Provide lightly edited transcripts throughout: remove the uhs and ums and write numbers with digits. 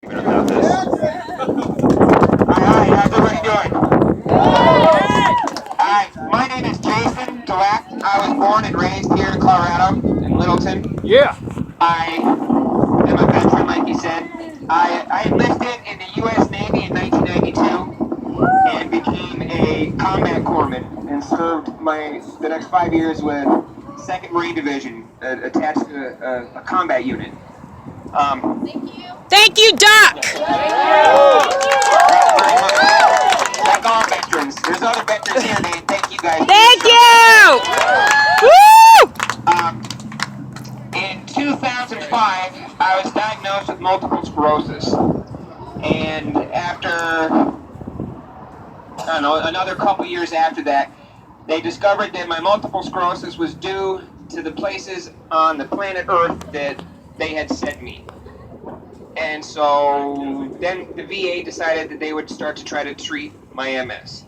About this. Hi, how's everybody doing? Hi, my name is Jason Dulac. I was born and raised here in Colorado, in Littleton. Yeah. I am a veteran, like you said. I enlisted in the U.S. Navy in 1992 and became a combat corpsman and served the next 5 years with 2nd Marine Division attached to a combat unit. Thank you, Doc. Like all veterans. There's other veterans here, man. Thank you guys. Thank you. Woo! In 2005, I was diagnosed with multiple sclerosis. And after, I don't know, another couple years after that, they discovered that my multiple sclerosis was due to the places on the planet Earth that they had sent me. And so then the VA decided that they would start to try to treat my MS.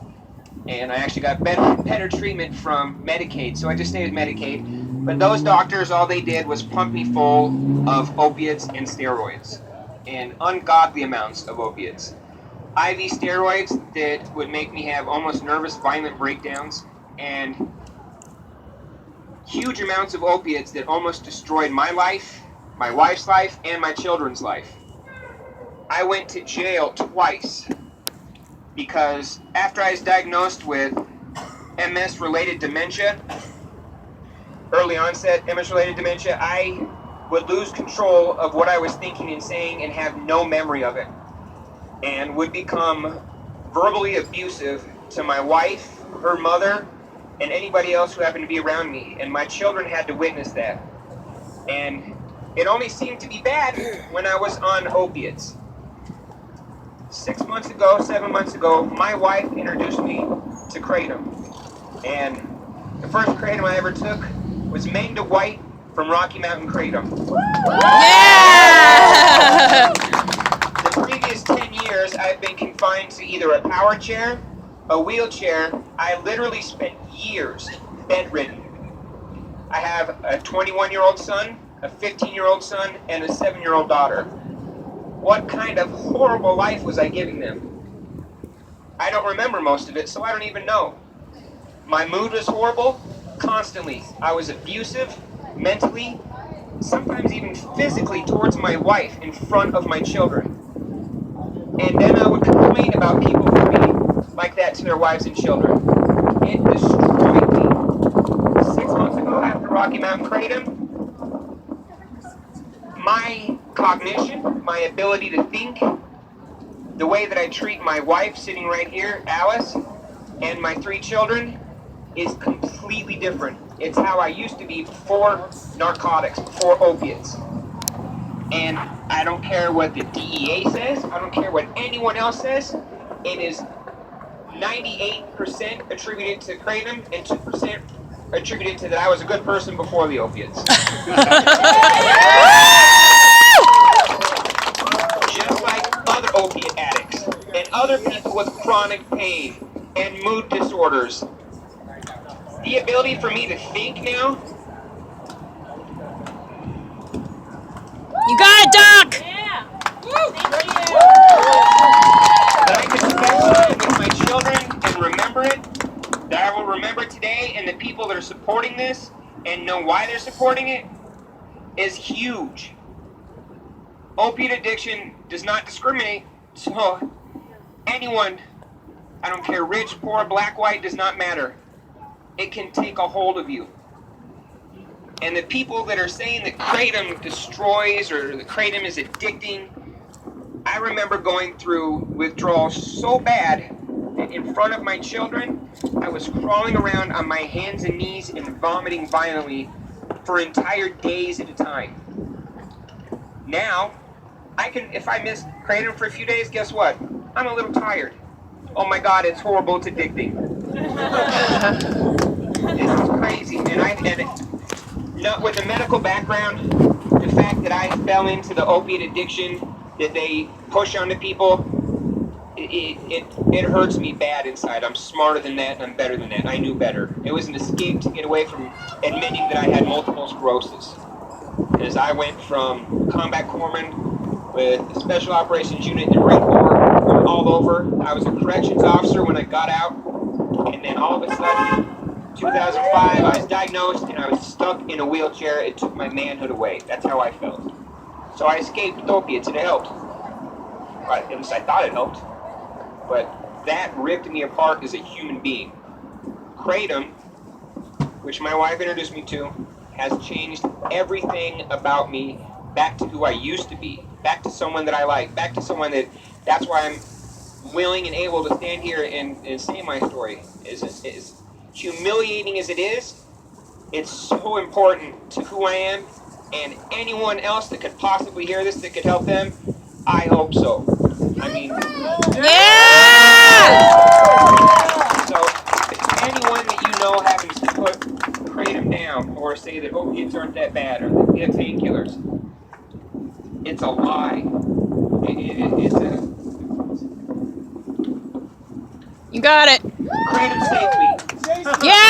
And I actually got better treatment from Medicaid, so I just stayed with Medicaid. But those doctors, all they did was pump me full of opiates and steroids, and ungodly amounts of opiates. IV steroids that would make me have almost nervous, violent breakdowns, and huge amounts of opiates that almost destroyed my life, my wife's life, and my children's life. I went to jail twice because after I was diagnosed with MS-related dementia, early onset MS-related dementia, I would lose control of what I was thinking and saying and have no memory of it, and would become verbally abusive to my wife, her mother, and anybody else who happened to be around me. And my children had to witness that. And it only seemed to be bad when I was on opiates. 7 months ago, my wife introduced me to kratom. And the first kratom I ever took was Mangda White from Rocky Mountain Kratom. Yeah! The previous 10 years, I've been confined to either a power chair, a wheelchair. I literally spent years bedridden. I have a 21-year-old son, a 15-year-old son, and a 7-year-old daughter. What kind of horrible life was I giving them? I don't remember most of it, so I don't even know. My mood was horrible, constantly. I was abusive, mentally, sometimes even physically towards my wife in front of my children. And then I would complain about people who be like that to their wives and children. It destroyed me. 6 months ago, after Rocky Mountain Kratom, my cognition, my ability to think, the way that I treat my wife sitting right here, Alice, and my 3 children is completely different. It's how I used to be before narcotics, before opiates. And I don't care what the DEA says, I don't care what anyone else says, it is 98% attributed to kratom and 2% attributed to that I was a good person before the opiates. Just like other opiate addicts and other people with chronic pain and mood disorders. The ability for me to think now. You got it, Doc! That I can spend time with my children and remember it. That I will remember today, and the people that are supporting this and know why they're supporting it is huge. Opiate addiction does not discriminate, so anyone, I don't care, rich, poor, black, white, does not matter. It can take a hold of you. And the people that are saying that kratom destroys or the kratom is addicting, I remember going through withdrawal so bad that in front of my children, I was crawling around on my hands and knees and vomiting violently for entire days at a time. Now, I can, if I miss kratom for a few days, guess what? I'm a little tired. Oh my God, it's horrible, it's addicting. This is crazy, and not with a medical background, the fact that I fell into the opiate addiction that they push onto people, it hurts me bad inside. I'm smarter than that and I'm better than that. I knew better. It was an escape to get away from admitting that I had multiple sclerosis. As I went from combat corpsman with the Special Operations Unit in the Marine Corps, all over. I was a corrections officer when I got out, and then all of a sudden, 2005, I was diagnosed and I was stuck in a wheelchair. It took my manhood away. That's how I felt. So I escaped with opiates and it helped. Right, at least I thought it helped. But that ripped me apart as a human being. Kratom, which my wife introduced me to, has changed everything about me back to who I used to be, back to someone that I like, back to someone that's why I'm willing and able to stand here and say my story. As humiliating as it is, it's so important to who I am, and anyone else that could possibly hear this that could help them, I hope so. I mean, Yeah! so if anyone that you know happens to put kratom down or say that opiates aren't that bad or that get painkillers, it's a lie. It's a You got it. kratom saved me. Yeah!